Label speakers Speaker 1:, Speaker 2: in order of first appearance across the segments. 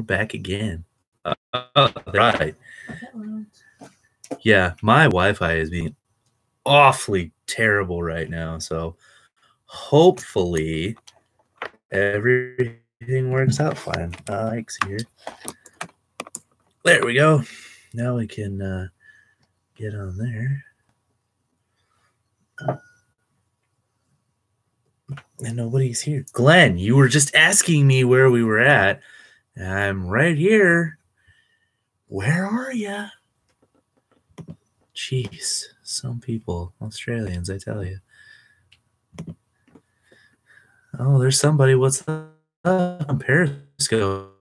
Speaker 1: We're back again. Right. Yeah, my Wi-Fi is being awfully terrible right now, so hopefully everything works out fine. Mike's here. There we go. Now we can get on there. And nobody's here. Glenn, you were just asking me where we were at. I'm right here. Where are you? Jeez, some people, Australians, I tell you. Oh, there's somebody. What's up on Periscope?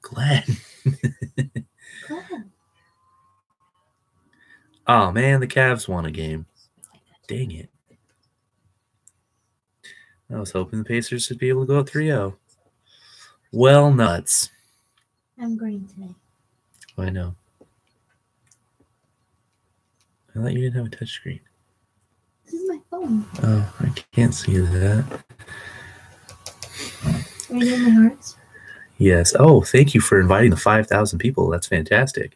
Speaker 1: Glenn. Oh, man, the Cavs won a game. Dang it. I was hoping the Pacers would be able to go 3-0. Well, nuts.
Speaker 2: I'm green today.
Speaker 1: I know. I thought you didn't have a touchscreen.
Speaker 2: This is my phone.
Speaker 1: Oh, I can't see that.
Speaker 2: Are you doing my hearts?
Speaker 1: Yes. Oh, thank you for inviting the 5,000 people. That's fantastic.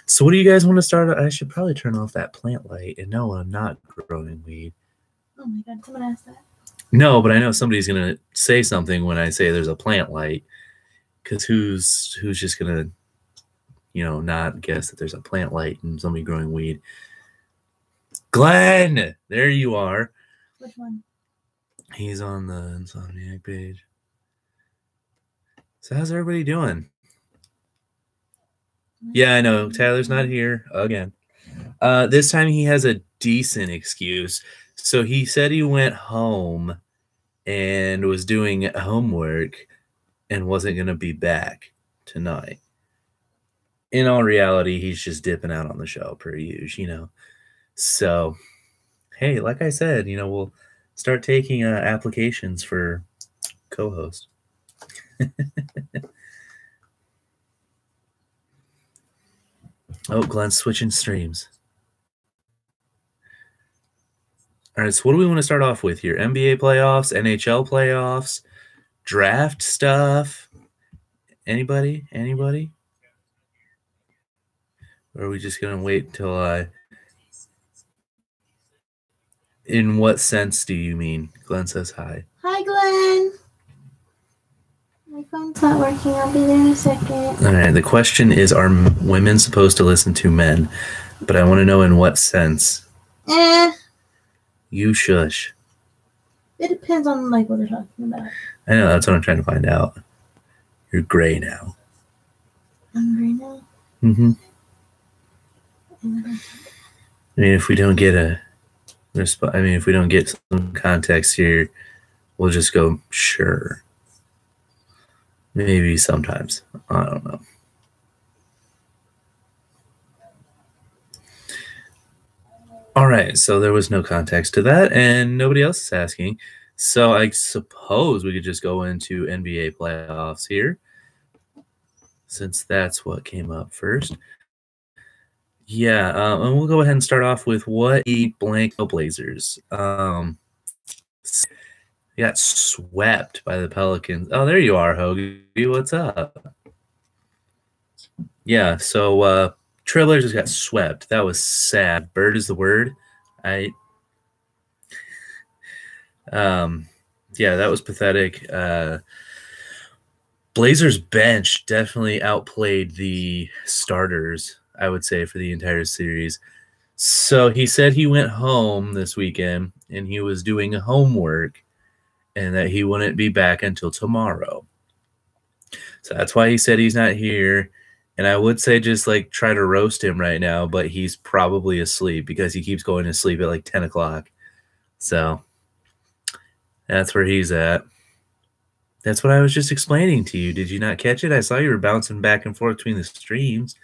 Speaker 1: So what do you guys want to start? I should probably turn off that plant light. And no, I'm not growing weed.
Speaker 2: Oh my God, someone asked that.
Speaker 1: No, but I know somebody's going to say something when I say there's a plant light. Because who's just going to, not guess that there's a plant light and somebody growing weed? Glenn! There you are.
Speaker 2: Which one?
Speaker 1: He's on the Insomniac page. So how's everybody doing? Yeah, I know. Tyler's not here again. This time he has a decent excuse. So he said he went home and was doing homework and wasn't going to be back tonight. In all reality, he's just dipping out on the show per usual, So, hey, like I said, we'll start taking applications for co-host. Oh, Glenn's switching streams. All right, so what do we want to start off with here? NBA playoffs, NHL playoffs, draft stuff. Anybody? Or are we just going to wait until In what sense do you mean? Glenn says hi.
Speaker 2: Hi, Glenn. My phone's not working. I'll be there in a second.
Speaker 1: All right, the question is, are women supposed to listen to men? But I want to know in what sense. You shush.
Speaker 2: It depends on what they're talking about.
Speaker 1: I know, that's what I'm trying to find out. You're gray now.
Speaker 2: I'm gray now?
Speaker 1: Mm-hmm. I mean, if we don't get if we don't get some context here, we'll just go, sure. Maybe sometimes. I don't know. All right, so there was no context to that, and nobody else is asking. So I suppose we could just go into NBA playoffs here, since that's what came up first. Yeah, and we'll go ahead and start off with what the blank Blazers. Got swept by the Pelicans. Oh, there you are, Hoagie. What's up? Yeah, so Trailblazers just got swept. That was sad. Bird is the word. Yeah, that was pathetic. Blazers bench definitely outplayed the starters, I would say, for the entire series. So he said he went home this weekend and he was doing homework and that he wouldn't be back until tomorrow. So that's why he said he's not here. And I would say just try to roast him right now, but he's probably asleep because he keeps going to sleep at 10 o'clock. So that's where he's at. That's what I was just explaining to you. Did you not catch it? I saw you were bouncing back and forth between the streams.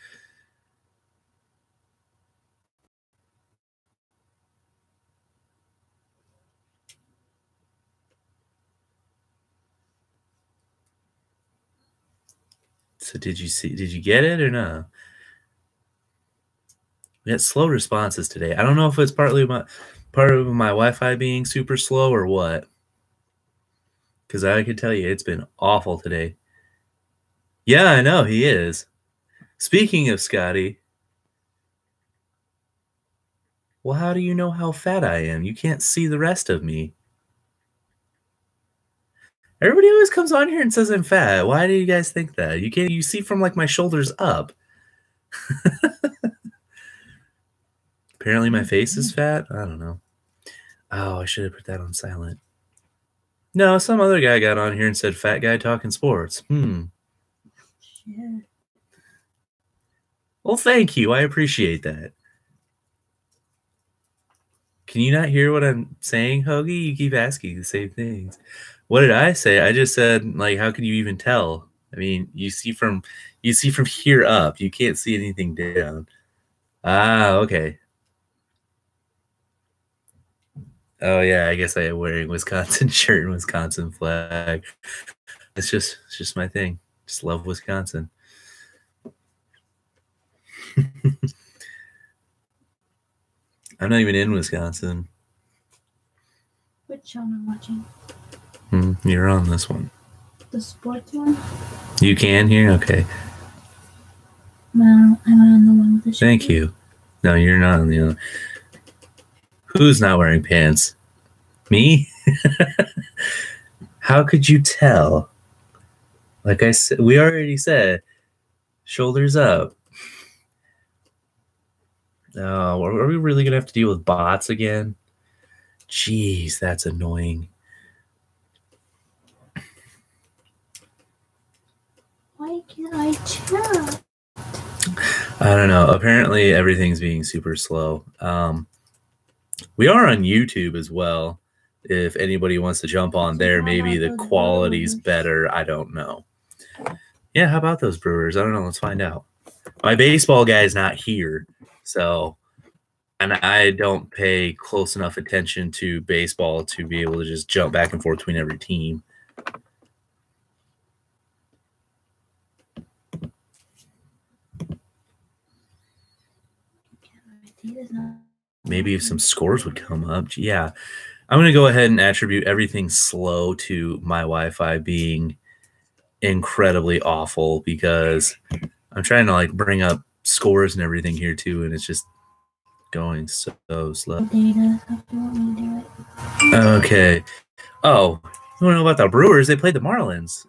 Speaker 1: So did you get it or no? We had slow responses today. I don't know if it's part of my Wi-Fi being super slow or what. Because I can tell you, it's been awful today. Yeah, I know, he is. Speaking of Scotty, well, how do you know how fat I am? You can't see the rest of me. Everybody always comes on here and says I'm fat. Why do you guys think that? You see from like my shoulders up. Apparently my face is fat. I don't know. Oh, I should have put that on silent. No, some other guy got on here and said fat guy talking sports.
Speaker 2: Shit.
Speaker 1: Well, thank you. I appreciate that. Can you not hear what I'm saying, Hoagie? You keep asking the same things. What did I say? I just said, like, how can you even tell? I mean, you see from here up. You can't see anything down. Ah, okay. Oh yeah, I guess I am wearing Wisconsin shirt and Wisconsin flag. It's just my thing. Just love Wisconsin. I'm not even in Wisconsin.
Speaker 2: Which show am I watching?
Speaker 1: You're on this one.
Speaker 2: The sports one?
Speaker 1: You can hear? Okay.
Speaker 2: No, I'm on the one with the shirt.
Speaker 1: Thank you. No, you're not on the other. Who's not wearing pants? Me? How could you tell? Like I said, we already said, shoulders up. Oh, are we really going to have to deal with bots again? Jeez, that's annoying.
Speaker 2: Why can't I tell?
Speaker 1: I don't know. Apparently, everything's being super slow. We are on YouTube as well. If anybody wants to jump on there, maybe the quality's better. I don't know. Yeah, how about those Brewers? I don't know. Let's find out. My baseball guy's not here, and I don't pay close enough attention to baseball to be able to just jump back and forth between every team. Maybe if some scores would come up. Yeah. I'm going to go ahead and attribute everything slow to my Wi-Fi being incredibly awful, because I'm trying to like bring up scores and everything here too, and it's just going so slow.
Speaker 2: Data, how do you want me to do it?
Speaker 1: Okay. Oh, you want to know about the Brewers? They played the Marlins.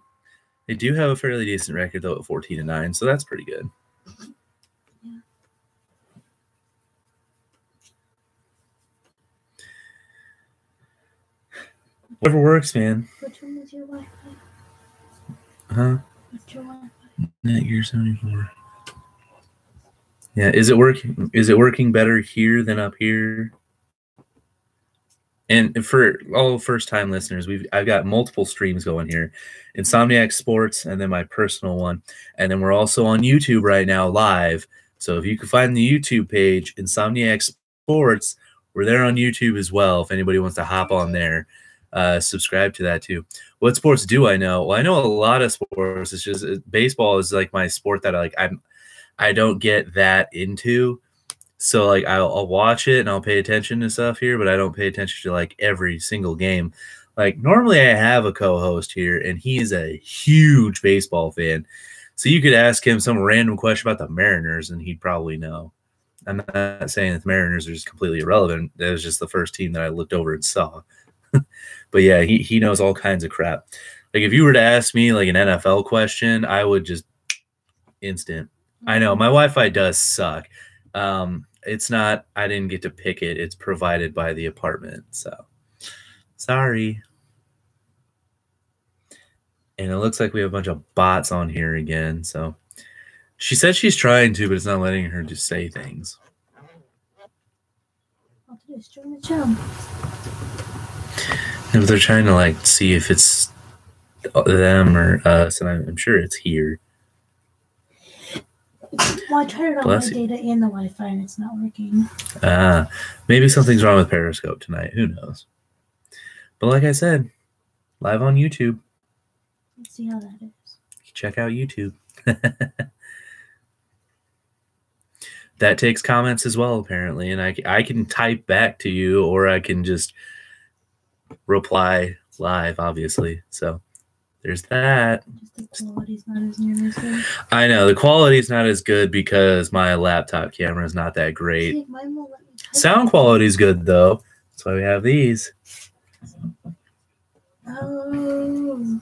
Speaker 1: They do have a fairly decent record though at 14-9, so that's pretty good. Whatever works, man.
Speaker 2: Which one is your Wi-Fi?
Speaker 1: Huh?
Speaker 2: What's your Wi-Fi?
Speaker 1: Net Gear 74. Yeah, is it working? Is it working better here than up here? And for all first-time listeners, I've got multiple streams going here. Insomniac Sports, and then my personal one. And then we're also on YouTube right now live. So if you can find the YouTube page, Insomniac Sports, we're there on YouTube as well. If anybody wants to hop on there, subscribe to that too. What sports do I know? Well, I know a lot of sports. It's just baseball is like my sport that I don't get that into. So like I'll watch it and I'll pay attention to stuff here, but I don't pay attention to like every single game. Like normally I have a co-host here and he is a huge baseball fan. So you could ask him some random question about the Mariners and he'd probably know. I'm not saying that the Mariners are just completely irrelevant. That was just the first team that I looked over and saw. But yeah, he knows all kinds of crap. Like if you were to ask me like an NFL question, I would just instant. I know my Wi-Fi does suck. It's not, I didn't get to pick it. It's provided by the apartment. So sorry. And it looks like we have a bunch of bots on here again. So she said she's trying to, but it's not letting her just say things.
Speaker 2: I'll just join the show.
Speaker 1: And they're trying to like see if it's them or us, and I'm sure it's here.
Speaker 2: Well, I tried it on my data and the Wi-Fi, and it's not working.
Speaker 1: Maybe something's wrong with Periscope tonight. Who knows? But like I said, live on YouTube.
Speaker 2: Let's see how that is.
Speaker 1: Check out YouTube. That takes comments as well, apparently, and I can type back to you, or I can just reply live, obviously. So there's that.
Speaker 2: Just the quality's not as near as good.
Speaker 1: I know the quality's not as good because my laptop camera is not that great.
Speaker 2: See, mine won't let me type.
Speaker 1: Sound quality's good though. That's why we have these.
Speaker 2: Oh.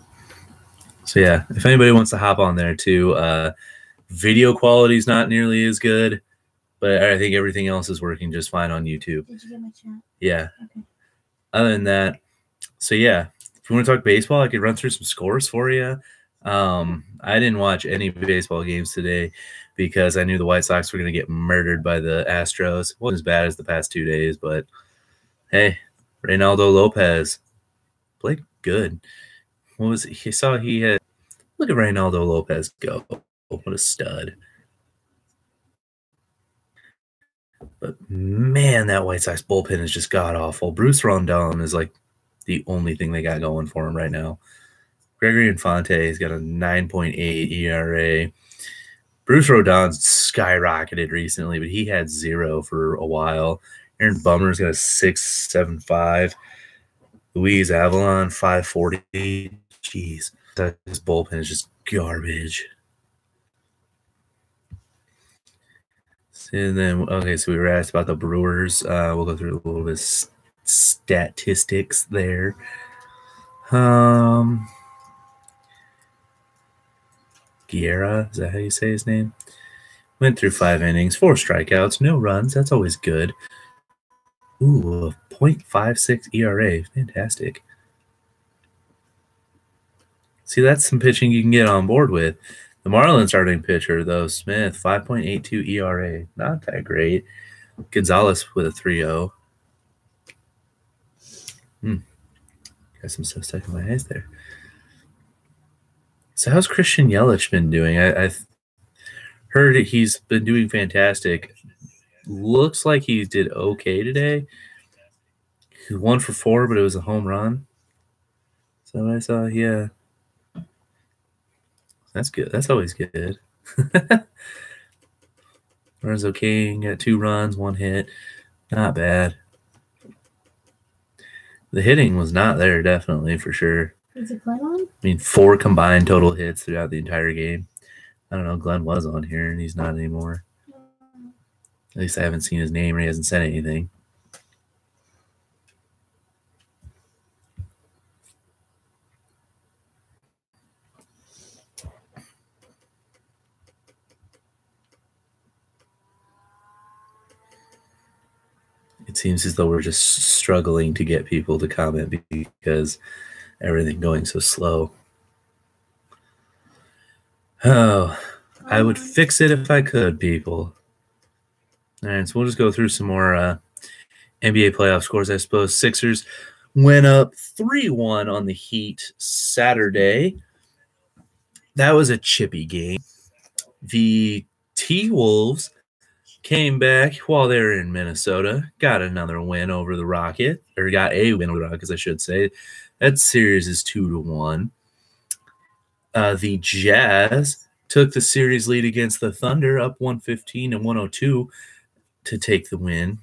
Speaker 1: So yeah, if anybody wants to hop on there too, video quality's not nearly as good, but I think everything else is working just fine on YouTube.
Speaker 2: Did you get my chat?
Speaker 1: Yeah.
Speaker 2: Okay.
Speaker 1: Other than that, so yeah, if you want to talk baseball, I could run through some scores for you. I didn't watch any baseball games today because I knew the White Sox were going to get murdered by the Astros. It wasn't as bad as the past 2 days, but hey, Reynaldo Lopez played good. What was it? He had look at Reynaldo Lopez go. What a stud. But man, that White Sox bullpen is just god awful. Bruce Rondon is like the only thing they got going for him right now. Gregory Infante's got a 9.8 ERA. Bruce Rodon's skyrocketed recently, but he had 0 for a while. Aaron Bummer's got a 6.75. Luis Avalon, 5.40. Jeez, this bullpen is just garbage. And then, okay, so we were asked about the Brewers. We'll go through a little bit of statistics there. Guerra, is that how you say his name? Went through 5 innings, 4 strikeouts, no runs. That's always good. Ooh, a .56 ERA. Fantastic. See, that's some pitching you can get on board with. The Marlins starting pitcher, though, Smith, 5.82 ERA. Not that great. Gonzalez with a 3.0. Got some stuff stuck in my eyes there. So how's Christian Yelich been doing? I heard he's been doing fantastic. Looks like he did okay today. He 1 for 4, but it was a home run. So I saw, yeah. That's good. That's always good. Lorenzo King got 2 runs, 1 hit. Not bad. The hitting was not there, definitely, for sure.
Speaker 2: Is it Glenn on?
Speaker 1: I mean, 4 combined total hits throughout the entire game. I don't know. Glenn was on here, and he's not anymore. At least I haven't seen his name, or he hasn't said anything. It seems as though we're just struggling to get people to comment because everything going so slow. Oh, I would fix it if I could, people. All right, so we'll just go through some more NBA playoff scores, I suppose. Sixers went up 3-1 on the Heat Saturday. That was a chippy game. The T-Wolves came back while they were in Minnesota, got another win over the Rocket, or got a win over the Rockets, I should say. That series is 2-1. The Jazz took the series lead against the Thunder, up 115 and 102 to take the win.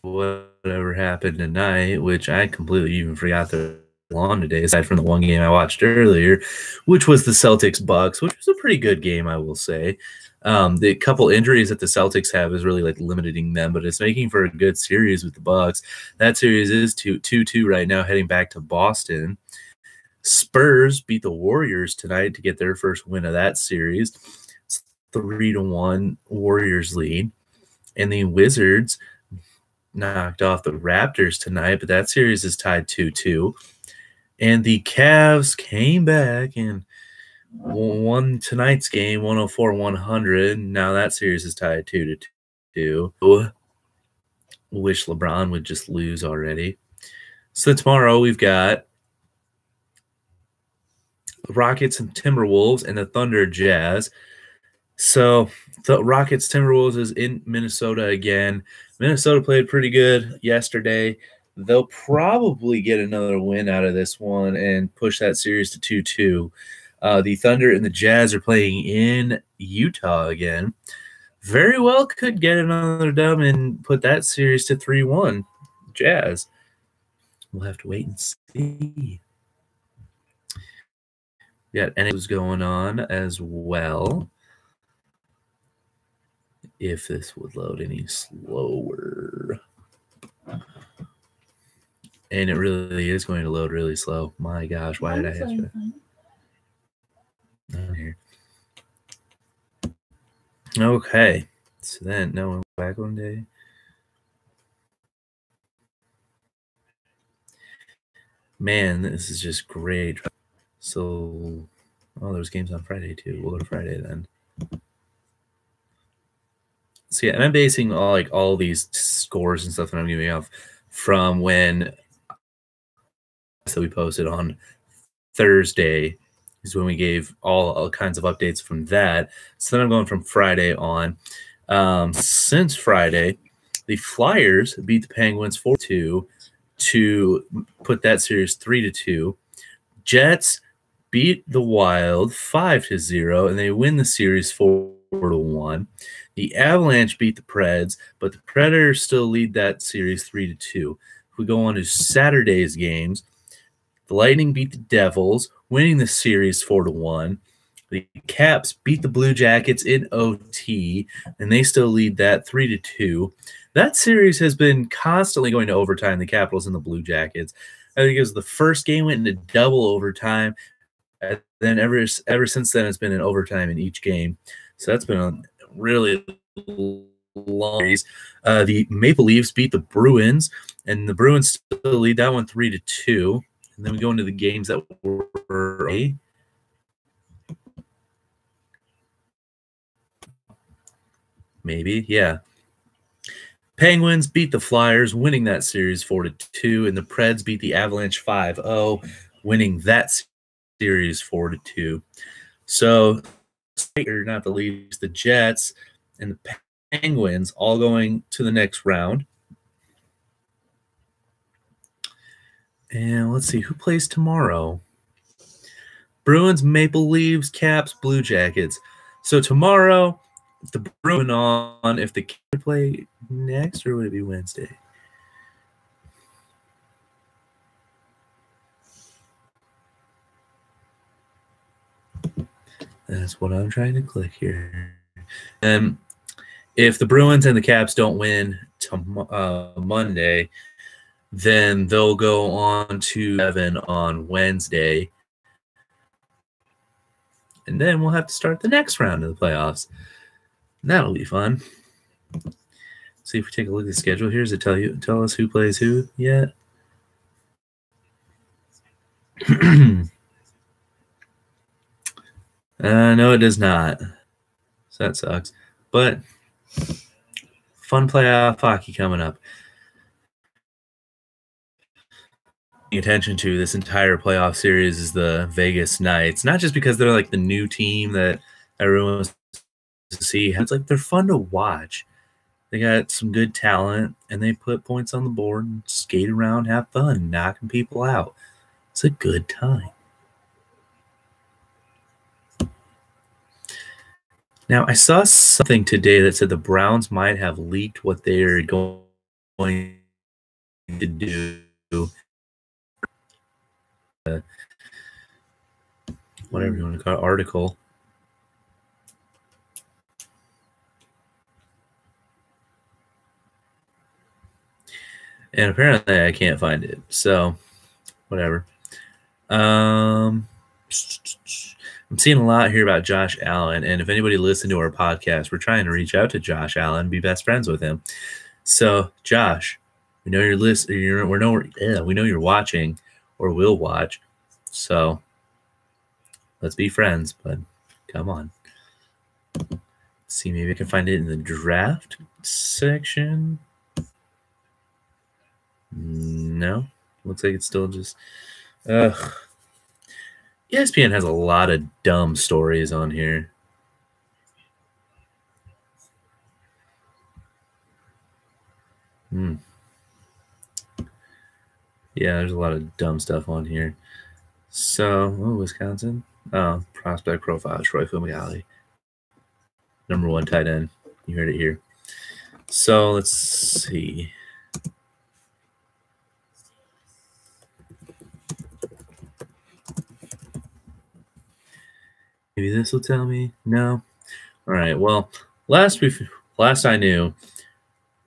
Speaker 1: Whatever happened tonight, which I completely even forgot they're on today, aside from the one game I watched earlier, which was the Celtics-Bucks, which was a pretty good game, I will say. The couple injuries that the Celtics have is really like limiting them, but it's making for a good series with the Bucks. That series is 2-2 right now, heading back to Boston. Spurs beat the Warriors tonight to get their first win of that series. It's 3-1 Warriors lead. And the Wizards knocked off the Raptors tonight, but that series is tied 2-2. And the Cavs came back and won tonight's game 104-100. Now that series is tied 2-2. Wish LeBron would just lose already. So tomorrow we've got the Rockets and Timberwolves and the Thunder Jazz. So the Rockets Timberwolves is in Minnesota again. Minnesota played pretty good yesterday. They'll probably get another win out of this one and push that series to 2-2. The Thunder and the Jazz are playing in Utah again. Very well could get another dub and put that series to 3-1. Jazz. We'll have to wait and see. Yeah, and it was going on as well. If this would load any slower. And it really is going to load really slow. My gosh, why did I have to? Here. Okay. So then, no one back one day. Man, this is just great. So, oh, there's games on Friday too. We'll go to Friday then. So yeah, and I'm basing all these scores and stuff that I'm giving off from when that we posted on Thursday is when we gave all kinds of updates from that. So then I'm going from Friday on. Since Friday, the Flyers beat the Penguins 4-2 to put that series 3-2. Jets beat the Wild 5-0, and they win the series 4-1. The Avalanche beat the Preds, but the Predators still lead that series 3-2. If we go on to Saturday's games, the Lightning beat the Devils, winning the series 4-1. The Caps beat the Blue Jackets in OT, and they still lead that 3-2. That series has been constantly going to overtime, the Capitals and the Blue Jackets. I think it was the first game went into double overtime, and then ever since then it's been in overtime in each game. So that's been a really long series. The Maple Leafs beat the Bruins, and the Bruins still lead that one 3-2. And then we go into the games that were maybe, yeah. Penguins beat the Flyers, winning that series 4-2, and the Preds beat the Avalanche 5-0, winning that series 4-2. So, not the least, the Jets and the Penguins all going to the next round. And let's see who plays tomorrow. Bruins, Maple Leafs, Caps, Blue Jackets. So tomorrow, the Bruins on. If the Caps play next, or would it be Wednesday? That's what I'm trying to click here. If the Bruins and the Caps don't win Monday, then they'll go on to 7 on Wednesday. And then we'll have to start the next round of the playoffs. And that'll be fun. See if we take a look at the schedule here. Does it tell us who plays who yet? No, it does not. So that sucks. But fun playoff hockey coming up. Attention to this entire playoff series is the Vegas Knights, not just because they're like the new team that everyone wants to see. It's like they're fun to watch. They got some good talent, and they put points on the board and skate around, have fun, knocking people out. It's a good time. Now, I saw something today that said the Browns might have leaked what they're going to do. Whatever you want to call it, article. And apparently I can't find it. So, whatever. I'm seeing a lot here about Josh Allen. And if anybody listened to our podcast, we're trying to reach out to Josh Allen, be best friends with him. So, Josh, we know you're listening. We know you're watching or will watch. So, let's be friends, but come on. Let's see, maybe I can find it in the draft section. No, looks like it's still just. ESPN has a lot of dumb stories on here. Yeah, there's a lot of dumb stuff on here. So, Wisconsin. Oh, prospect profile, Troy Fumagalli. Number 1 tight end. You heard it here. So, let's see. Maybe this will tell me. No. All right. Well, last I knew,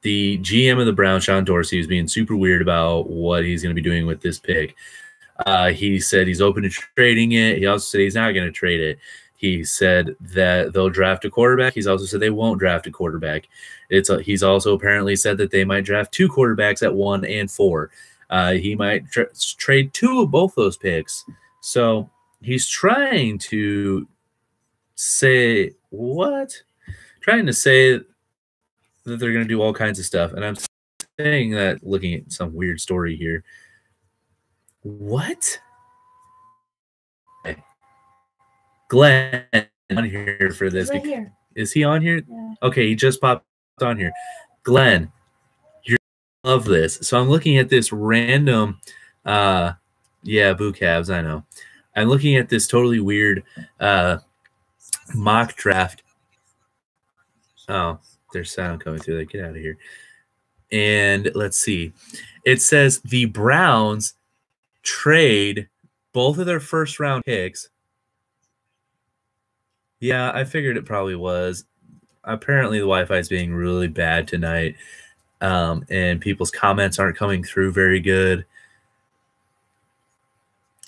Speaker 1: the GM of the Browns, Sean Dorsey, was being super weird about what he's going to be doing with this pick. He said he's open to trading it. He also said he's not going to trade it. He said that they'll draft a quarterback. He's also said they won't draft a quarterback. He's also apparently said that they might draft 2 quarterbacks at 1 and 4. He might trade 2 of both those picks. So he's trying to say what? Trying to say that they're going to do all kinds of stuff. And I'm saying that looking at some weird story here. What? Glenn on here for this.
Speaker 2: Right here.
Speaker 1: Is he on here?
Speaker 2: Yeah.
Speaker 1: Okay, he just popped on here. Glenn, you're gonna love this. So I'm looking at this random boo cabs, I know. I'm looking at this totally weird mock draft. Oh, there's sound coming through. Get out of here. And let's see. It says the Browns trade both of their first round picks. Yeah, I figured it probably was. Apparently the Wi-Fi is being really bad tonight, and people's comments aren't coming through very good.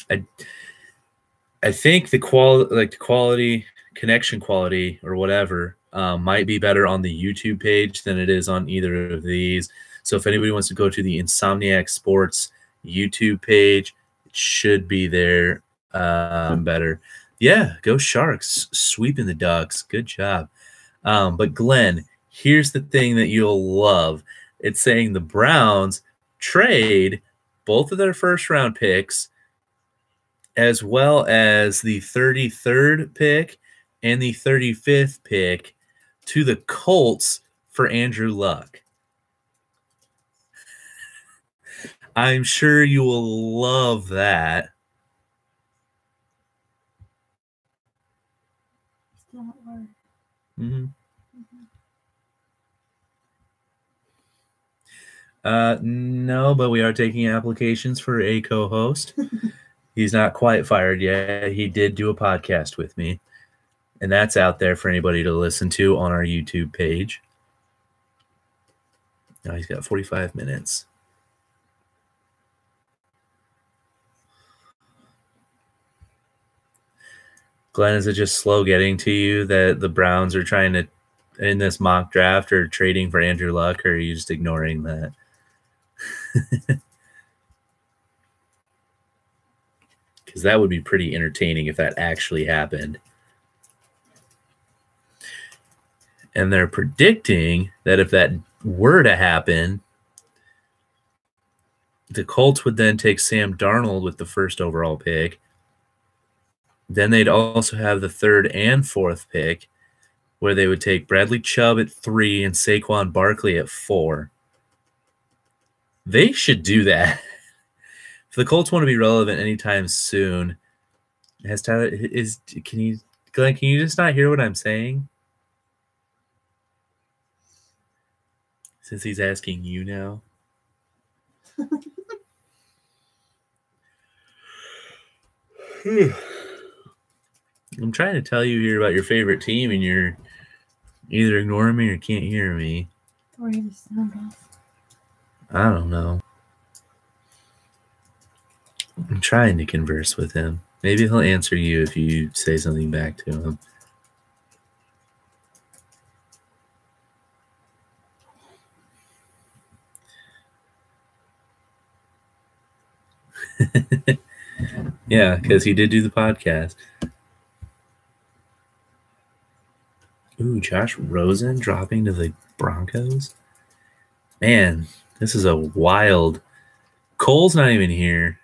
Speaker 1: I think the quality, connection quality or whatever might be better on the YouTube page than it is on either of these. So if anybody wants to go to the Insomniac Sports YouTube page, it should be there better. Yeah, go Sharks, sweeping the Ducks. Good job. But Glenn, here's the thing that you'll love. It's saying the Browns trade both of their first round picks as well as the 33rd pick and the 35th pick to the Colts for Andrew Luck. I'm sure you will love that. Mm-hmm. No, but we are taking applications for a co-host. He's not quite fired yet. He did do a podcast with me, and that's out there for anybody to listen to on our YouTube page. Now he's got 45 minutes. Glenn, is it just slow getting to you that the Browns are trying to, in this mock draft, or trading for Andrew Luck, or are you just ignoring that? Because that would be pretty entertaining if that actually happened. And they're predicting that if that were to happen, the Colts would then take Sam Darnold with the first overall pick. Then they'd also have the 3rd and 4th pick, where they would take Bradley Chubb at 3 and Saquon Barkley at 4. They should do that. If the Colts want to be relevant anytime soon, Glenn, can you just not hear what I'm saying? Since he's asking you now. I'm trying to tell you here about your favorite team, and you're either ignoring me or can't hear me.
Speaker 2: Or you just sound off.
Speaker 1: I don't know. I'm trying to converse with him. Maybe he'll answer you if you say something back to him. Yeah, because he did do the podcast. Ooh, Josh Rosen dropping to the Broncos. Man, this is a wild. Cole's not even here.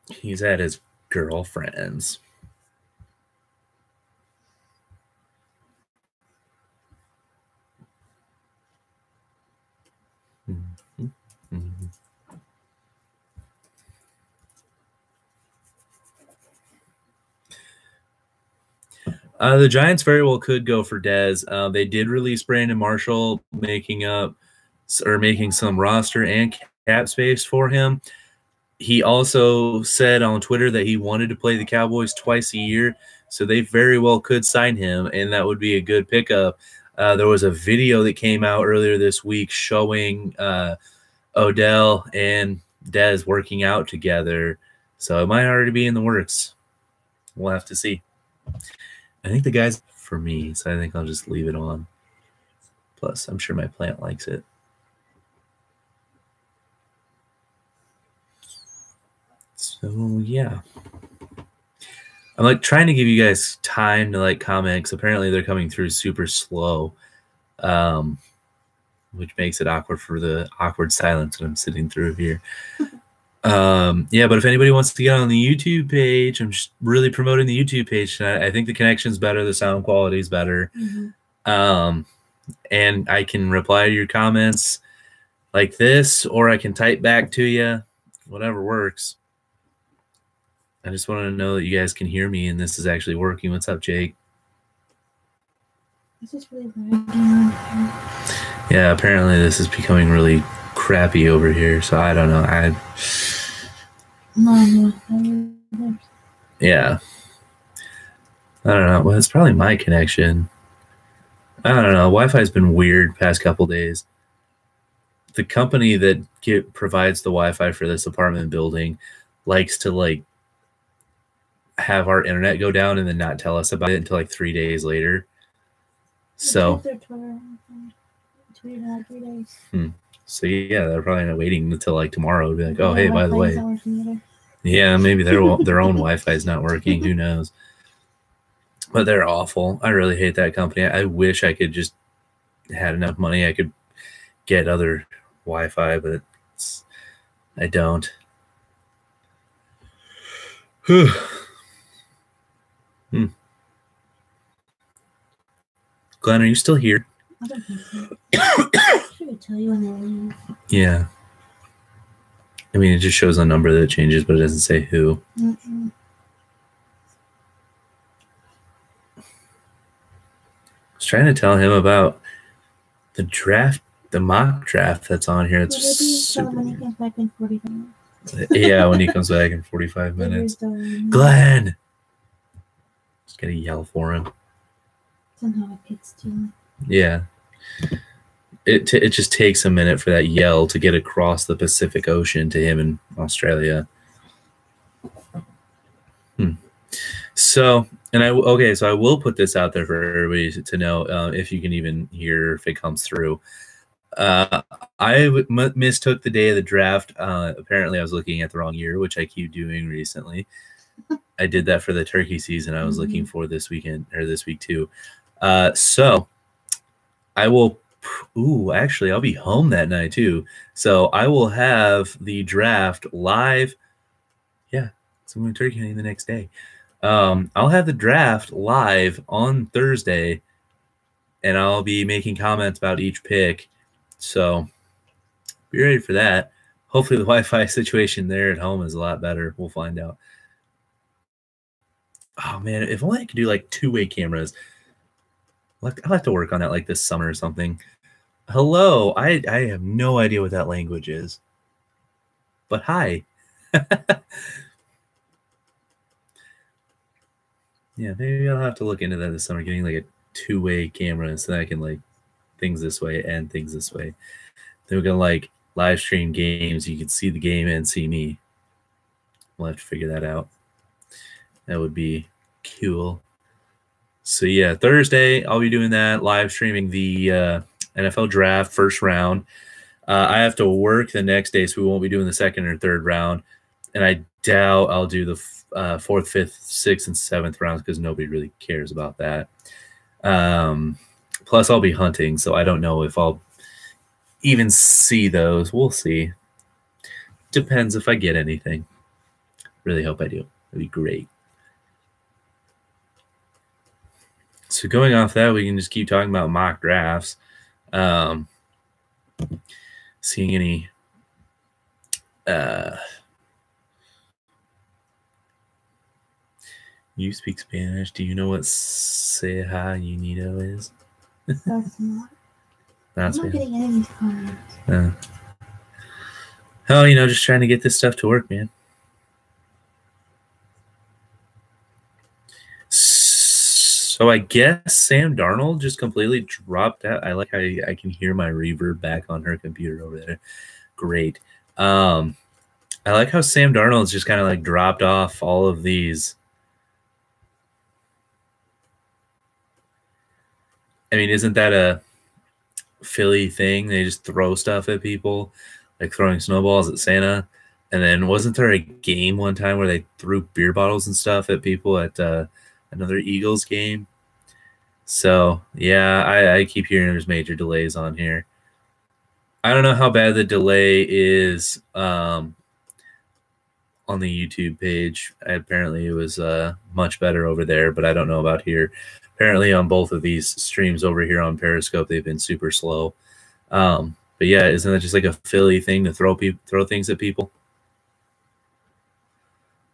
Speaker 1: He's at his girlfriend's. Mm-hmm. Mm-hmm. The Giants very well could go for Dez. They did release Brandon Marshall, making some roster and cap space for him. he also said on Twitter that he wanted to play the Cowboys twice a year, so they very well could sign him, and that would be a good pickup. There was a video that came out earlier this week showing Odell and Dez working out together, so it might already be in the works. We'll have to see. I think the guy's for me, so I think I'll just leave it on. Plus, I'm sure my plant likes it. So, yeah. I'm like trying to give you guys time to like comment, because apparently they're coming through super slow, which makes it awkward for the awkward silence that I'm sitting through here. Yeah, but if anybody wants to get on the YouTube page, I'm just really promoting the YouTube page tonight. I think the connection's better, the sound quality is better. And I can reply to your comments like this, or I can type back to you, whatever works. I just want to know that you guys can hear me and this is actually working. What's up, Jake?
Speaker 2: This is really lagging.
Speaker 1: Yeah, apparently this is becoming really crappy over here, so I don't know. Yeah. I don't know. Well, it's probably my connection. I don't know. Wi-Fi's been weird past couple days. The company that provides the Wi-Fi for this apartment building likes to like have our internet go down and then not tell us about it until like 3 days later. So, so yeah, they're probably not waiting until like tomorrow to be like, oh, hey, by the way, yeah, maybe their own Wi-Fi is not working. Who knows? But they're awful. I really hate that company. I wish I could just had enough money I could get other Wi-Fi, but I don't. Glenn, are you still here?
Speaker 2: I don't think so. Should I tell you when they leave?
Speaker 1: Yeah. I mean, it just shows a number that changes, but it doesn't say who.
Speaker 2: Mm-mm.
Speaker 1: I was trying to tell him about the draft, the mock draft that's on here. It's super
Speaker 2: when he comes back in 45 minutes.
Speaker 1: Yeah, when he comes back in 45 minutes. Glenn! Just gotta yell for him.
Speaker 2: Somehow it gets to him.
Speaker 1: Yeah. It just takes a minute for that yell to get across the Pacific Ocean to him in Australia. So, so I will put this out there for everybody to know if you can even hear if it comes through. I mistook the day of the draft. Apparently, I was looking at the wrong year, which I keep doing recently. I did that for the turkey season I was looking for this weekend or this week too. So I will. Ooh, actually, I'll be home that night too. So I will have the draft live. Yeah, so I'm going turkey hunting the next day. I'll have the draft live on Thursday, and I'll be making comments about each pick. So be ready for that. Hopefully the Wi-Fi situation there at home is a lot better. We'll find out. Oh, man, if only I could do like two-way cameras. I'll have to work on that like this summer or something. Hello. I have no idea what that language is. But hi. Yeah, maybe I'll have to look into that this summer, getting like a two-way camera so that I can like things this way and things this way. Then we're going to like live stream games. You can see the game and see me. We'll have to figure that out. That would be cool. So yeah, Thursday I'll be doing that, live streaming the NFL draft first round. I have to work the next day, so we won't be doing the second or third round. And I doubt I'll do the fourth, fifth, sixth, and seventh rounds because nobody really cares about that. Plus, I'll be hunting, so I don't know if I'll even see those. We'll see. Depends if I get anything. Really hope I do. That'd be great. So going off that, we can just keep talking about mock drafts. Seeing any you speak Spanish. Do you know what Ceja Unido is?
Speaker 2: That's not.
Speaker 1: Not
Speaker 2: I'm not
Speaker 1: Spanish.
Speaker 2: getting any of these comments.
Speaker 1: Oh, just trying to get this stuff to work, man. So I guess Sam Darnold just completely dropped out. I like how I can hear my reverb back on her computer over there. Great. I like how Sam Darnold's just kind of like dropped off all of these. I mean, isn't that a Philly thing? They just throw stuff at people, like throwing snowballs at Santa. And then wasn't there a game one time where they threw beer bottles and stuff at people at another Eagles game? So yeah, I keep hearing there's major delays on here. I don't know how bad the delay is on the YouTube page. Apparently it was much better over there, but I don't know about here. Apparently on both of these streams over here on Periscope, they've been super slow. But yeah, isn't that just like a Philly thing to throw things at people?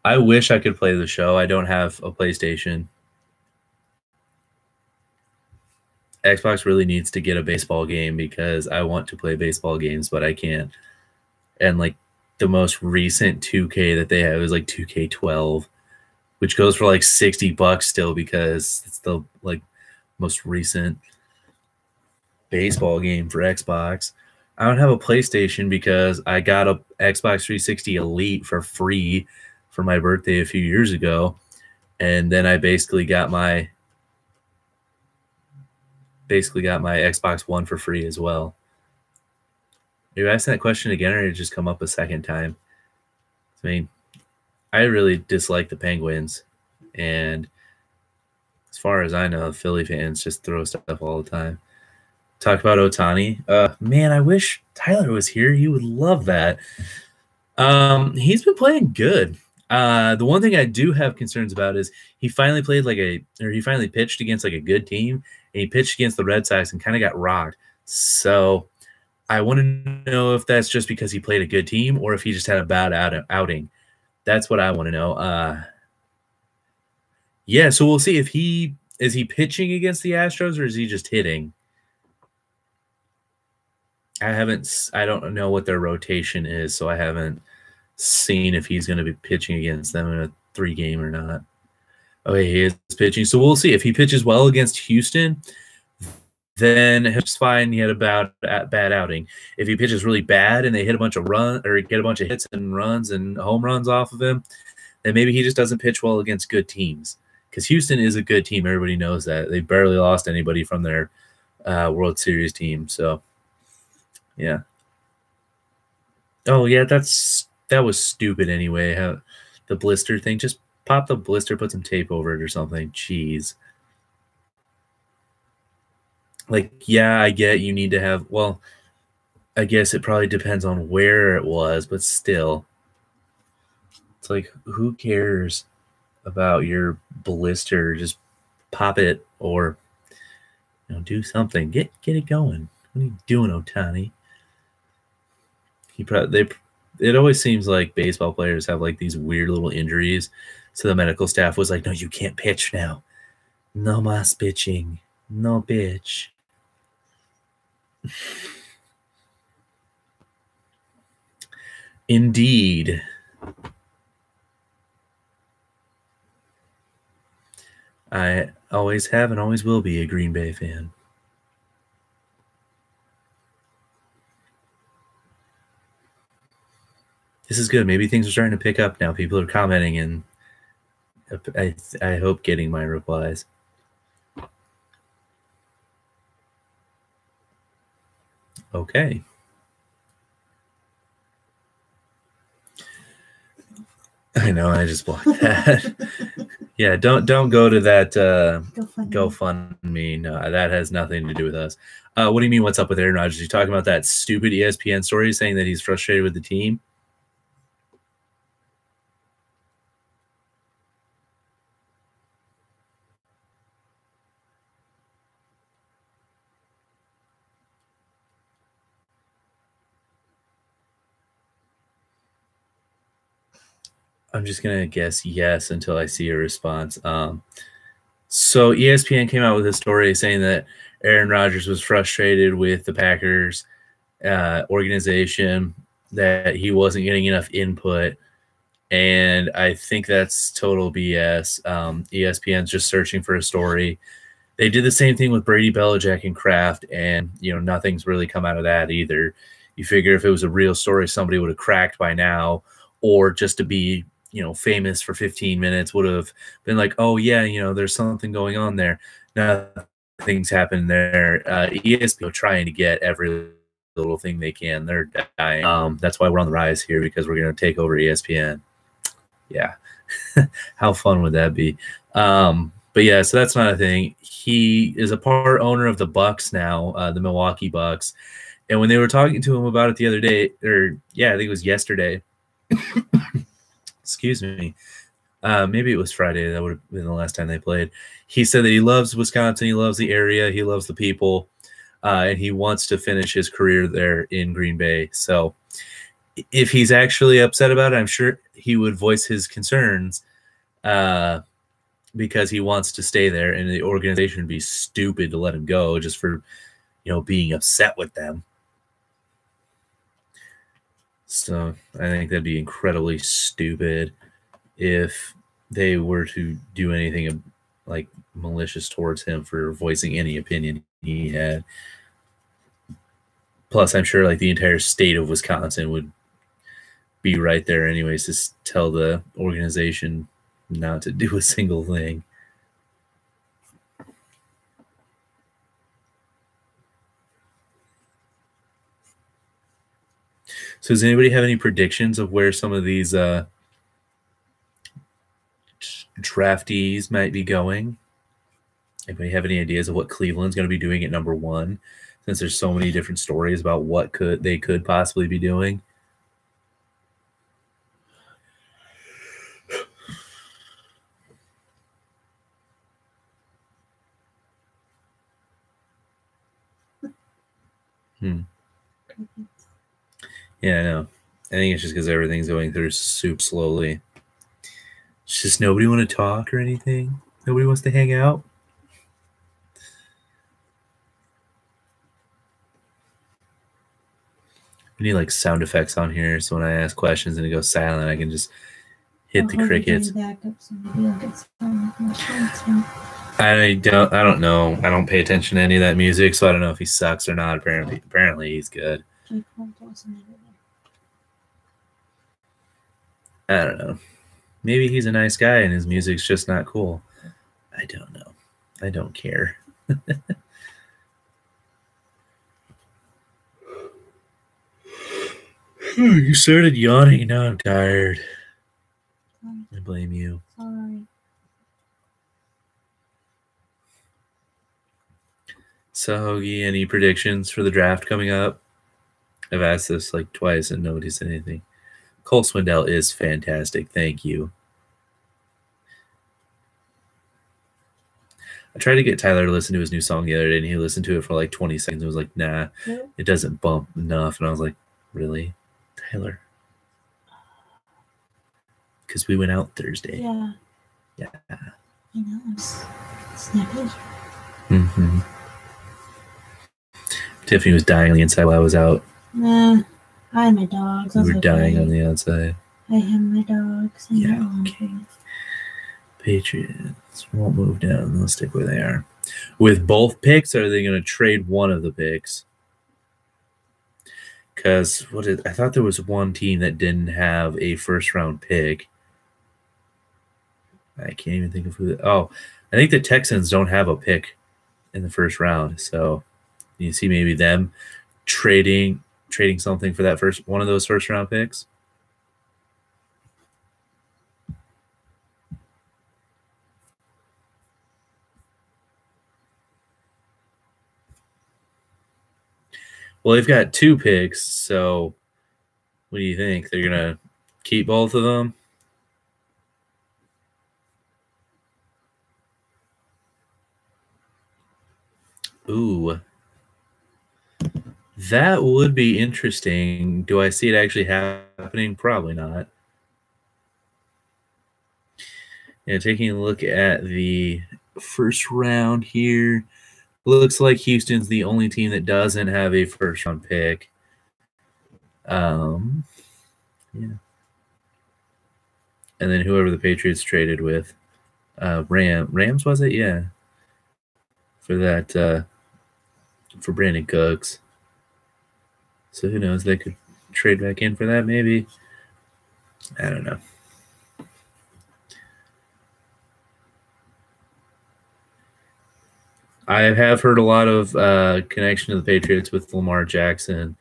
Speaker 1: I wish I could play the show. I don't have a PlayStation. Xbox really needs to get a baseball game because I want to play baseball games, but I can't. And like the most recent 2K that they have is like 2K12, which goes for like $60 still because it's the like most recent baseball game for Xbox. I don't have a PlayStation because I got a Xbox 360 Elite for free for my birthday a few years ago, and then I basically got my Xbox One for free as well. Maybe I asked that question again, or did it just come up a second time? I mean, I really dislike the Penguins, and as far as I know, Philly fans just throw stuff all the time. Talk about Ohtani. Man, I wish Tyler was here. He would love that. He's been playing good. The one thing I do have concerns about is he finally pitched against like a good team, and he pitched against the Red Sox and kind of got rocked. So I want to know if that's just because he played a good team or if he just had a bad outing. That's what I want to know. Yeah, so we'll see if is he pitching against the Astros or is he just hitting? I don't know what their rotation is, so I haven't seen if he's going to be pitching against them in a 3-game or not. Okay, he is pitching. So we'll see. If he pitches well against Houston, then it's fine. He had a bad outing. If he pitches really bad and they hit a bunch of get a bunch of hits and runs and home runs off of him, then maybe he just doesn't pitch well against good teams. Because Houston is a good team. Everybody knows that. They barely lost anybody from their World Series team. So, yeah. Oh, yeah, that was stupid anyway. The blister thing. Just pop the blister, put some tape over it or something. Jeez. Like, yeah, I get you need to have, well, I guess it probably depends on where it was, but still. It's like, who cares about your blister? Just pop it or, do something. Get it going. What are you doing, Ohtani? It always seems like baseball players have like these weird little injuries. So the medical staff was like, no, you can't pitch now. No mas pitching. No pitch. Indeed. I always have and always will be a Green Bay fan. This is good. Maybe things are starting to pick up now. People are commenting, and I hope getting my replies. Okay. I know. I just blocked that. Yeah, don't go to that GoFundMe. No, that has nothing to do with us. What do you mean? What's up with Aaron Rodgers? You talking about that stupid ESPN story saying that he's frustrated with the team? I'm just gonna guess yes until I see a response. So ESPN came out with a story saying that Aaron Rodgers was frustrated with the Packers organization that he wasn't getting enough input. And I think that's total BS. ESPN's just searching for a story. They did the same thing with Brady Belichick and Kraft, and nothing's really come out of that either. You figure if it was a real story, somebody would have cracked by now, or just to be famous for 15 minutes would have been like, oh yeah, there's something going on there. Nothing's happened there. ESPN trying to get every little thing they can. They're dying. That's why we're on the rise here, because we're going to take over ESPN. Yeah. How fun would that be? But yeah, so that's not a thing. He is a part owner of the Bucks now, the Milwaukee Bucks. And when they were talking to him about it the other day, I think it was yesterday. Excuse me. Maybe it was Friday. That would have been the last time they played. He said that he loves Wisconsin. He loves the area. He loves the people. And he wants to finish his career there in Green Bay. So if he's actually upset about it, I'm sure he would voice his concerns because he wants to stay there, and the organization would be stupid to let him go just for, being upset with them. So I think that'd be incredibly stupid if they were to do anything like malicious towards him for voicing any opinion he had. Plus, I'm sure like the entire state of Wisconsin would be right there anyways to tell the organization not to do a single thing. So does anybody have any predictions of where some of these draftees might be going? Anybody have any ideas of what Cleveland's going to be doing at number 1? Since there's so many different stories about what they could possibly be doing. Yeah, I know. I think it's just because everything's going through soup slowly. It's just nobody want to talk or anything. Nobody wants to hang out. We need like sound effects on here, so when I ask questions and it goes silent, I can just hit the crickets. I don't know. I don't pay attention to any of that music, so I don't know if he sucks or not. Apparently he's good. I don't know. Maybe he's a nice guy and his music's just not cool. I don't know. I don't care. You started yawning. Now I'm tired. I blame you.
Speaker 2: Sorry.
Speaker 1: So, Hoagie, any predictions for the draft coming up? I've asked this like twice and nobody said anything. Cole Swindell is fantastic. Thank you. I tried to get Tyler to listen to his new song the other day, and he listened to it for like 20 seconds. It was like, nah, it doesn't bump enough. And I was like, really, Tyler? Because we went out Thursday.
Speaker 2: Yeah.
Speaker 1: Yeah.
Speaker 2: I know. It's not
Speaker 1: Mm-hmm. Tiffany was dying on the inside while I was out.
Speaker 2: Nah, I had my dogs.
Speaker 1: We were dying on the outside.
Speaker 2: I have my dogs.
Speaker 1: Yeah, okay. Patriots won't move down. They'll stick where they are. With both picks, are they going to trade one of the picks? Because I thought there was one team that didn't have a first-round pick. I can't even think of who. I think the Texans don't have a pick in the first round. So you see maybe them trading something for that one of those first-round picks. Well, they've got 2 picks, so what do you think? They're going to keep both of them? Ooh. That would be interesting. Do I see it actually happening? Probably not. Yeah, taking a look at the first round here, looks like Houston's the only team that doesn't have a first-round pick. Yeah. And then whoever the Patriots traded with, Rams was it? Yeah. For that, for Brandon Cooks. So who knows? They could trade back in for that, maybe. I don't know. I have heard a lot of connection to the Patriots with Lamar Jackson.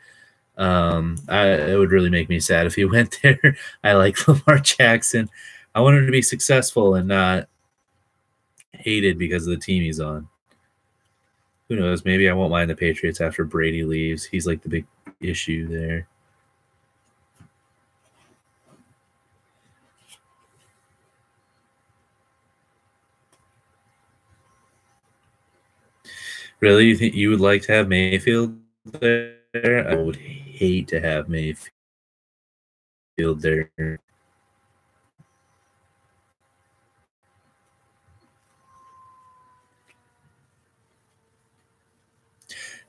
Speaker 1: It would really make me sad if he went there. I like Lamar Jackson. I want him to be successful and not hated because of the team he's on. Who knows? Maybe I won't mind the Patriots after Brady leaves. He's like the big issue there. Really? You think you would like to have Mayfield there? I would hate to have Mayfield there.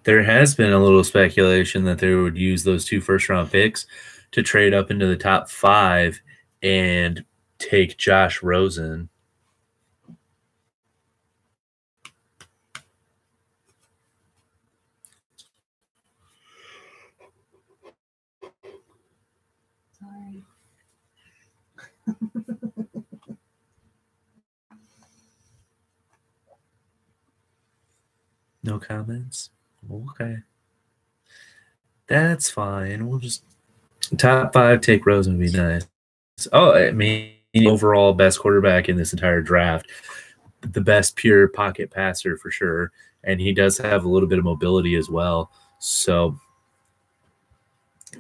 Speaker 1: There has been a little speculation that they would use those 2 first-round picks to trade up into the top 5 and take Josh Rosen.
Speaker 2: Sorry.
Speaker 1: No comments? Okay. That's fine. We'll just top 5 take Rosen would be nice. Oh, I mean, overall best quarterback in this entire draft. The best pure pocket passer for sure. And he does have a little bit of mobility as well. So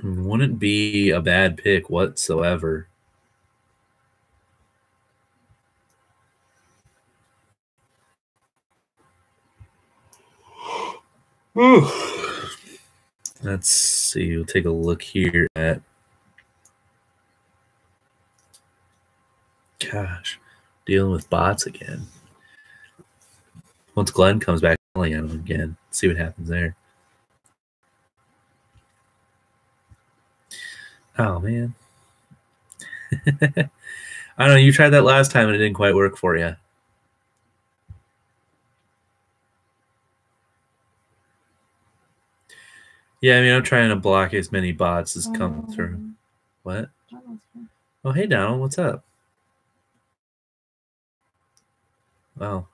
Speaker 1: wouldn't be a bad pick whatsoever. Ooh. Let's see. We'll take a look here at. Gosh, dealing with bots again. Once Glenn comes back, calling at him again. See what happens there. Oh man. I don't know. You tried that last time and it didn't quite work for you. Yeah, I mean, I'm trying to block as many bots as come through. What? Oh, hey, Donald. What's up? Well,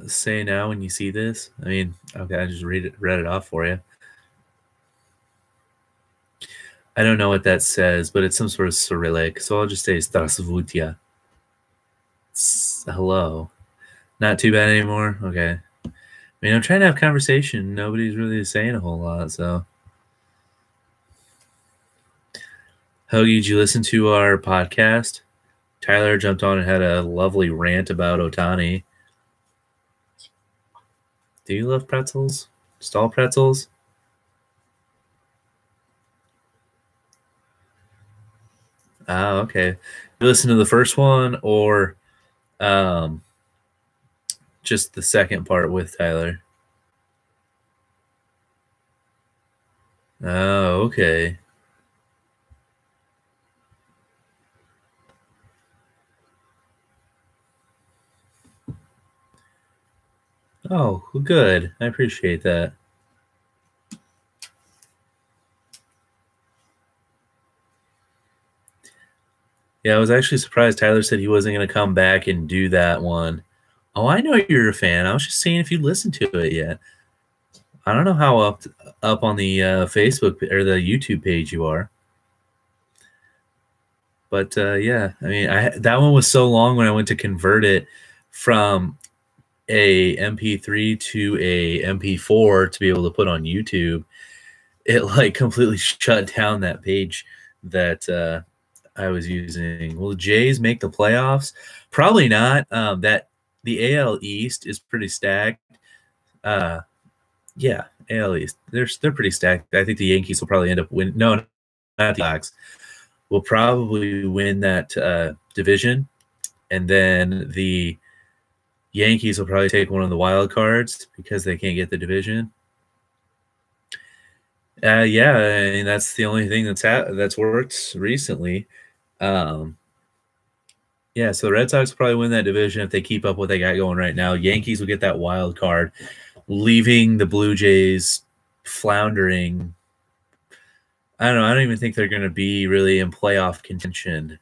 Speaker 1: say now when you see this. I mean, okay, I just read it off for you. I don't know what that says, but it's some sort of Cyrillic, so I'll just say Zdravstvuyte. Hello. Not too bad anymore? Okay. I mean, I'm trying to have conversation. Nobody's really saying a whole lot, so. Hoagie, did you listen to our podcast? Tyler jumped on and had a lovely rant about Otani. Do you love pretzels? Stall pretzels? Oh, okay. You listen to the first one or just the second part with Tyler? Oh, okay. Oh, well, good. I appreciate that. Yeah, I was actually surprised Tyler said he wasn't going to come back and do that one. Oh, I know you're a fan. I was just seeing if you listened to it yet. I don't know how up on the Facebook or the YouTube page you are. But yeah, I mean, that one was so long when I went to convert it from a MP3 to a MP4 to be able to put on YouTube. It like completely shut down that page that I was using. Will the Jays make the playoffs? Probably not. That the AL East is pretty stacked. Yeah, AL East. They're pretty stacked. I think the Yankees will probably end up winning. No, not the Sox. Will probably win that division, and then the Yankees will probably take one of the wild cards because they can't get the division. Yeah, I mean, that's the only thing that's worked recently. Um, yeah, so the Red Sox will probably win that division if they keep up what they got going right now. Yankees will get that wild card, leaving the Blue Jays floundering. I don't know. I don't even think they're going to be really in playoff contention.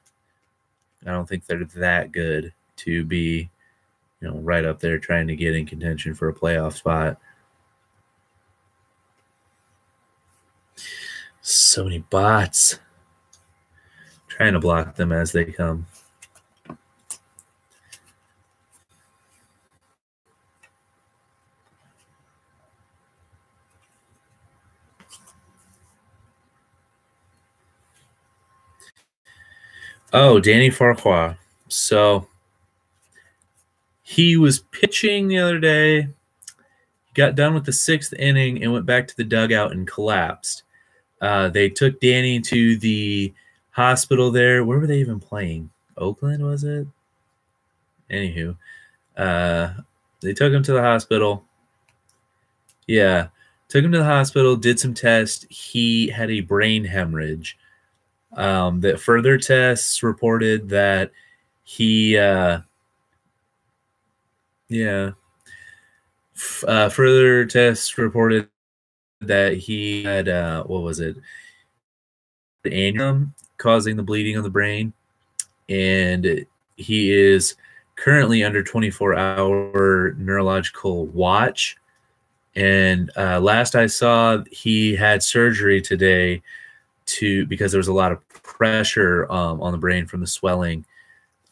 Speaker 1: I don't think they're that good to be, right up there trying to get in contention for a playoff spot. So many bots. Trying to block them as they come. Oh, Danny Farquhar. So he was pitching the other day, got done with the 6th inning, and went back to the dugout and collapsed. They took Danny to the hospital there. Where were they even playing? Oakland, was it? Anywho, they took him to the hospital. Yeah, took him to the hospital, did some tests. He had a brain hemorrhage. That further tests reported that he, further tests reported that he had, what was it? The aneurysm causing the bleeding of the brain. And he is currently under 24-hour neurological watch. And last I saw, he had surgery today because there was a lot of pressure on the brain from the swelling,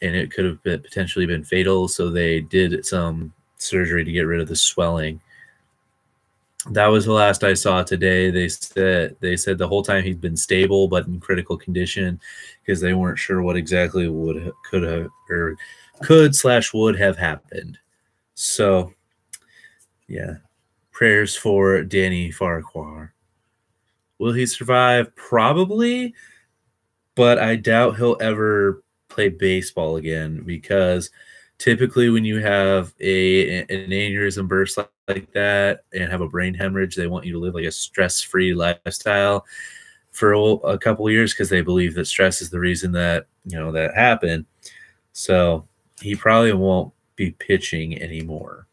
Speaker 1: and it could have potentially been fatal. So they did some surgery to get rid of the swelling. That was the last I saw today. They said the whole time he's been stable but in critical condition because they weren't sure what exactly would have happened. So, yeah, prayers for Danny Farquhar. Will he survive? Probably, but I doubt he'll ever play baseball again because typically when you have an aneurysm burst like that and have a brain hemorrhage, they want you to live like a stress-free lifestyle for a couple of years because they believe that stress is the reason that that happened. So he probably won't be pitching anymore.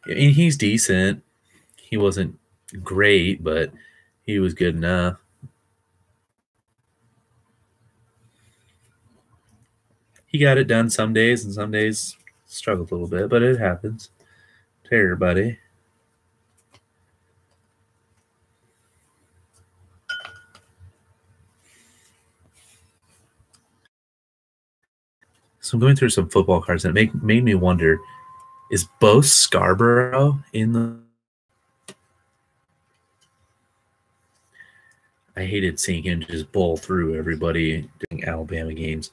Speaker 1: I mean, he's decent. He wasn't great, but he was good enough. He got it done some days, and some days struggled a little bit, but it happens to everybody. So I'm going through some football cards, and it made me wonder, is Bo Scarborough in the... I hated seeing him just bowl through everybody during Alabama games.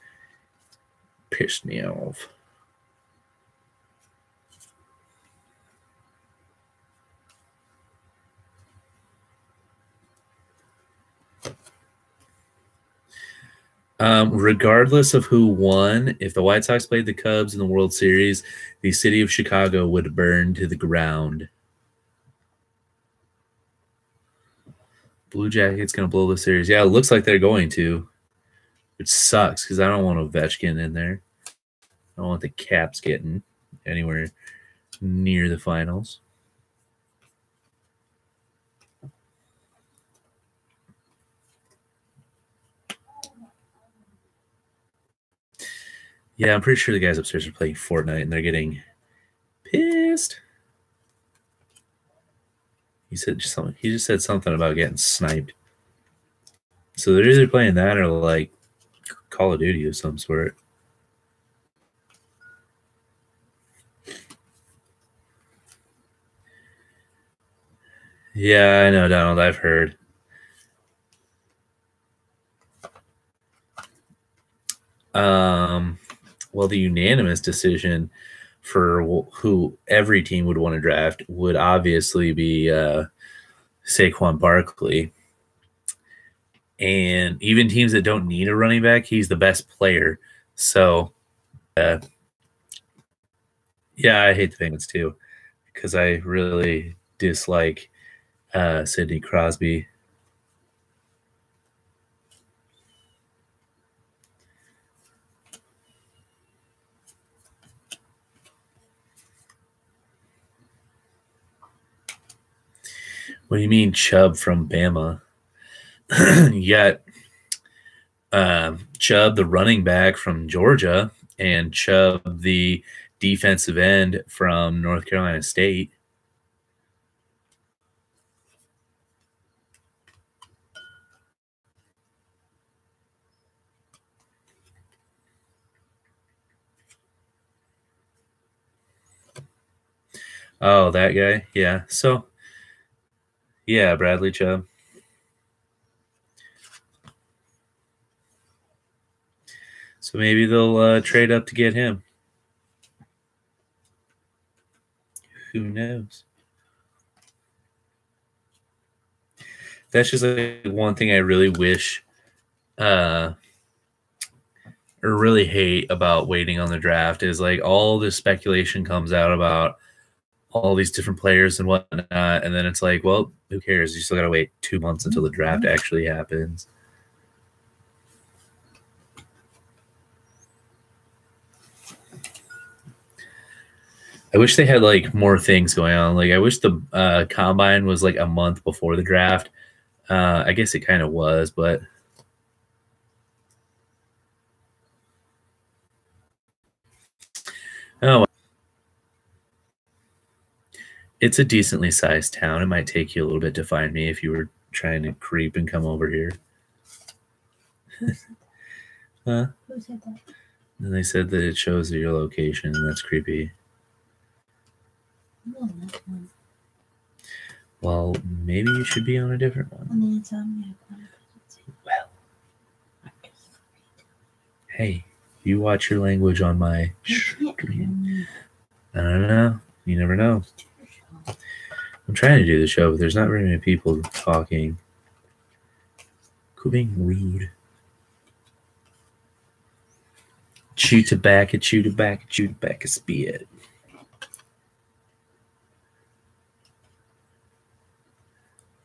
Speaker 1: Pissed me off. Regardless of who won, if the White Sox played the Cubs in the World Series, the city of Chicago would burn to the ground. Blue Jackets going to blow the series. Yeah, it looks like they're going to, which sucks because I don't want Ovechkin in there. I don't want the Caps getting anywhere near the finals. Yeah, I'm pretty sure the guys upstairs are playing Fortnite and they're getting pissed. He just said something about getting sniped. So they're either playing that or like Call of Duty of some sort. Yeah, I know, Donald. I've heard. Well, the unanimous decision for who every team would want to draft would obviously be Saquon Barkley. And even teams that don't need a running back, he's the best player. So, yeah, I hate the Penguins too because I really dislike Sidney Crosby. What do you mean Chubb from Bama? Yet Chubb, the running back from Georgia, and Chubb, the defensive end from North Carolina State. Oh, that guy? Yeah. So, yeah, Bradley Chubb. So maybe they'll trade up to get him. Who knows? That's just like one thing I really wish or really hate about waiting on the draft is like all this speculation comes out about all these different players and whatnot, and then it's like, well, who cares? You still gotta wait 2 months until the draft actually happens. I wish they had like more things going on. Like I wish the combine was like a month before the draft. I guess it kind of was, but oh, it's a decently sized town. It might take you a little bit to find me if you were trying to creep and come over here. Huh?
Speaker 2: Who said that?
Speaker 1: And they said that it shows your location, and that's creepy.
Speaker 2: No, that's one.
Speaker 1: Well, maybe you should be on a different one.
Speaker 2: On the Insomniac one.
Speaker 1: Well, hey, you watch your language on my screen. I don't know. You never know. I'm trying to do the show, but there's not very many people talking. Quit being rude. Chew tobacco, chew tobacco, chew tobacco, spit.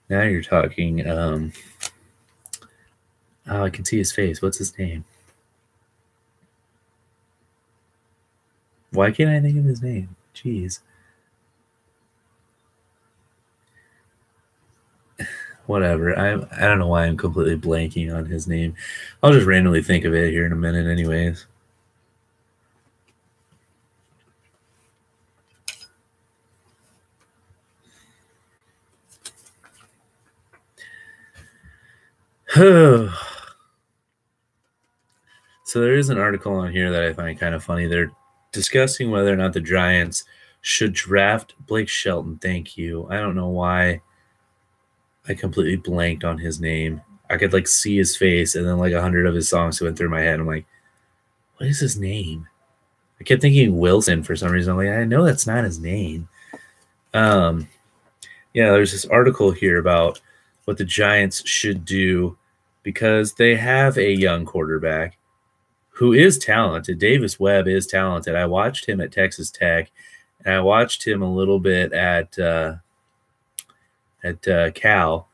Speaker 1: Now you're talking. Oh, I can see his face. What's his name? Why can't I think of his name? Jeez. Whatever. I don't know why I'm completely blanking on his name. I'll just randomly think of it here in a minute anyways. So there is an article on here that I find kind of funny. They're discussing whether or not the Giants should draft Blake Shelton. Thank you. I don't know why I completely blanked on his name. I could like see his face, and then like 100 of his songs went through my head. I'm like, what is his name? I kept thinking Wilson for some reason. I'm like, I know that's not his name. Yeah, there's this article here about what the Giants should do because they have a young quarterback who is talented. Davis Webb is talented. I watched him at Texas Tech, and I watched him a little bit at Cal.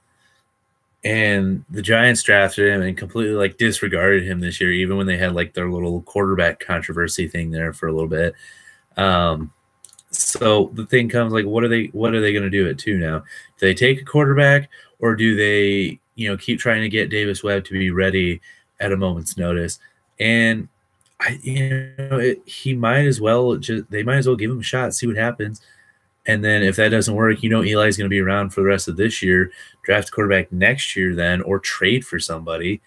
Speaker 1: And the Giants drafted him and completely like disregarded him this year, even when they had like their little quarterback controversy thing there for a little bit. So the thing comes like, what are they going to do at 2 now? Do they take a quarterback, or do they, keep trying to get Davis Webb to be ready at a moment's notice? And he might as well they might as well give him a shot, see what happens. And then if that doesn't work, Eli's going to be around for the rest of this year, draft a quarterback next year then, or trade for somebody.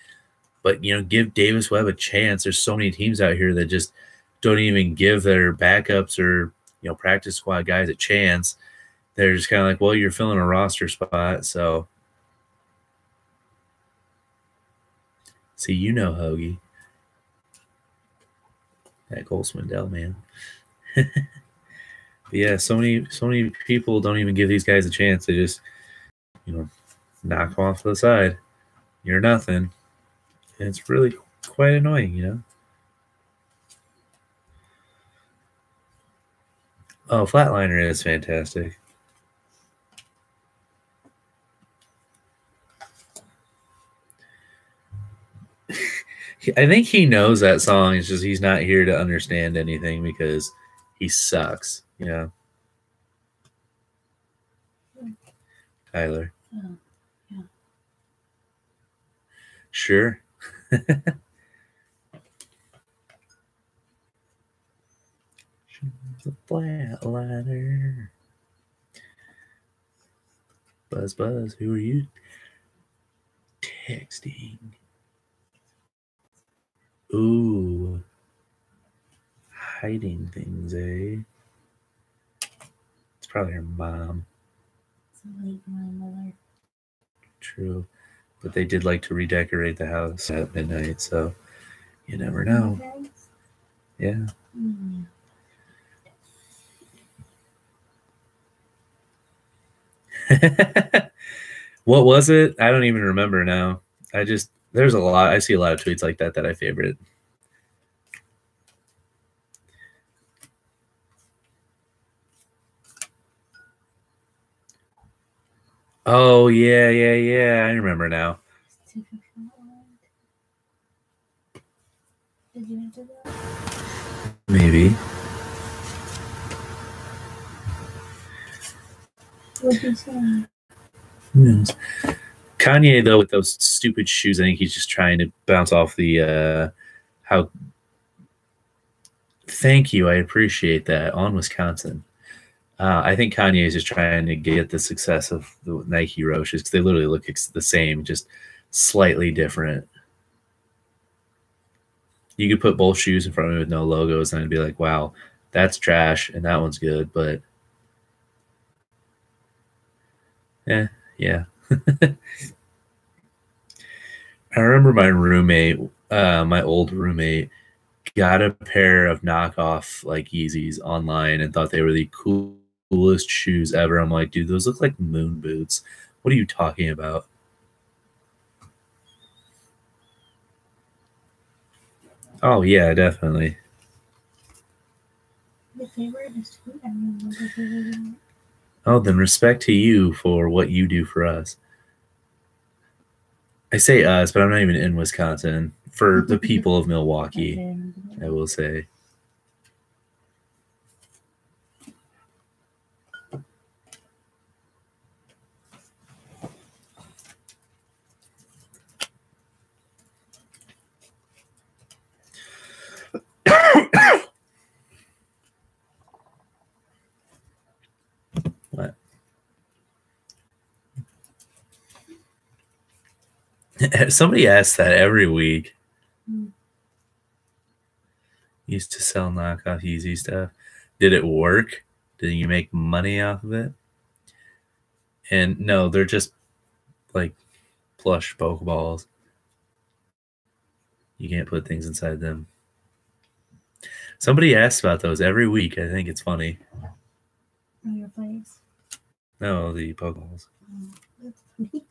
Speaker 1: But, give Davis Webb a chance. There's so many teams out here that just don't even give their backups or, practice squad guys a chance. They're just kind of like, well, you're filling a roster spot. So, see, Hoagie. That Cole Swindell, man. But yeah, so many people don't even give these guys a chance. They just, knock them off to the side. You're nothing. And it's really quite annoying, you know? Oh, Flatliner is fantastic. I think he knows that song. It's just he's not here to understand anything because he sucks, you know? Tyler.
Speaker 2: Oh, yeah.
Speaker 1: Sure. The Flatliner. Buzz, buzz. Who are you texting? Ooh. Hiding things, eh? It's probably her mom.
Speaker 2: So late for my mother.
Speaker 1: True. But they did like to redecorate the house at midnight, so you never know. Yeah.
Speaker 2: Mm.
Speaker 1: What was it? I don't even remember now. There's a lot. I see a lot of tweets like that I favorite. Oh, yeah. I remember now.
Speaker 2: Did you enter that?
Speaker 1: Maybe.
Speaker 2: What'd you say?
Speaker 1: Kanye, though, with those stupid shoes, I think he's just trying to bounce off the how. Thank you. I appreciate that. On Wisconsin. I think Kanye is just trying to get the success of the Nike Roches because they literally look the same, just slightly different. You could put both shoes in front of me with no logos, and I'd be like, wow, that's trash, and that one's good, but yeah. I remember my roommate, my old roommate, got a pair of knockoff like Yeezys online and thought they were the coolest shoes ever. I'm like, dude, those look like moon boots. What are you talking about? Oh yeah, definitely.
Speaker 2: The favorite is sweet. I don't know the favorite.
Speaker 1: Oh, then respect to you for what you do for us. I say us, but I'm not even in Wisconsin. For the people of Milwaukee, I will say. What? Somebody asks that every week. Used to sell knockoff Yeezy stuff. Did it work? Did you make money off of it? And no, they're just like plush Pokeballs. You can't put things inside them. Somebody asks about those every week. I think it's funny.
Speaker 2: On your face?
Speaker 1: No, the Pokeballs.
Speaker 2: Oh, that's funny.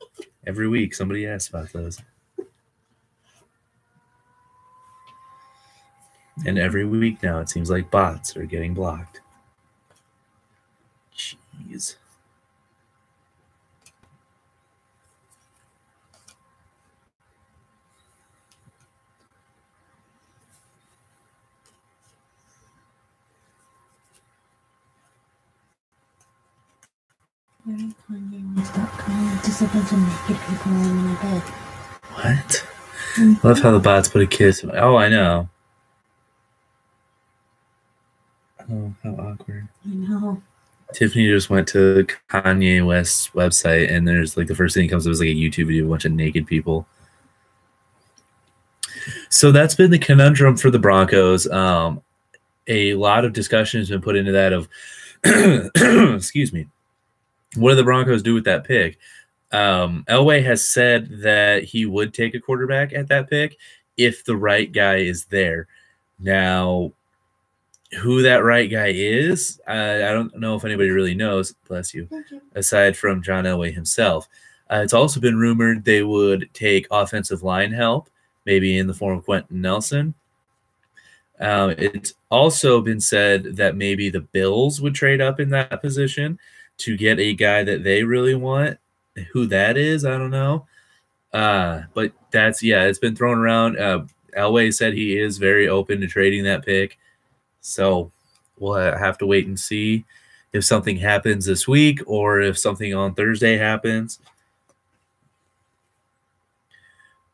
Speaker 1: Every week, somebody asks about those. And every week now, it seems like bots are getting blocked. Jeez.
Speaker 2: Just a bunch of naked people in my bed.
Speaker 1: What? I love how the bots put a kiss. Oh, I know. Oh, how awkward.
Speaker 2: I know.
Speaker 1: Tiffany just went to Kanye West's website, and there's like the first thing that comes up is like a YouTube video of a bunch of naked people. So that's been the conundrum for the Broncos. A lot of discussion has been put into that of, excuse me, what do the Broncos do with that pick? Elway has said that he would take a quarterback at that pick if the right guy is there. Now, who that right guy is, I don't know if anybody really knows, bless you, aside from John Elway himself. It's also been rumored they would take offensive line help, maybe in the form of Quentin Nelson. It's also been said that maybe the Bills would trade up in that position to get a guy that they really want. Who that is, I don't know. But that's, yeah, it's been thrown around. Elway said he is very open to trading that pick. So we'll have to wait and see if something happens this week or if something on Thursday happens.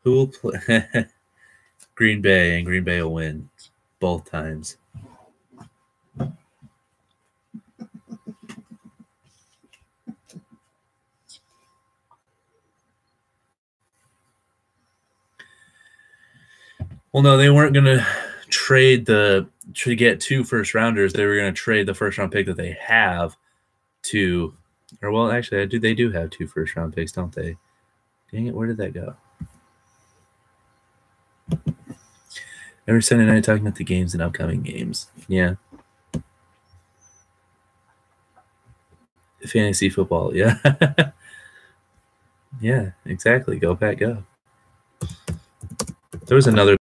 Speaker 1: Who will play? Green Bay, and Green Bay will win both times. Well, no, they weren't going to trade to get 2 first-rounders. They were going to trade the first-round pick that they have to – or, well, actually, they do have 2 first-round picks, don't they? Dang it, where did that go? Every Sunday night talking about the games and upcoming games. Yeah. Fantasy football, yeah. Yeah, exactly. Go, Pat, go. There was another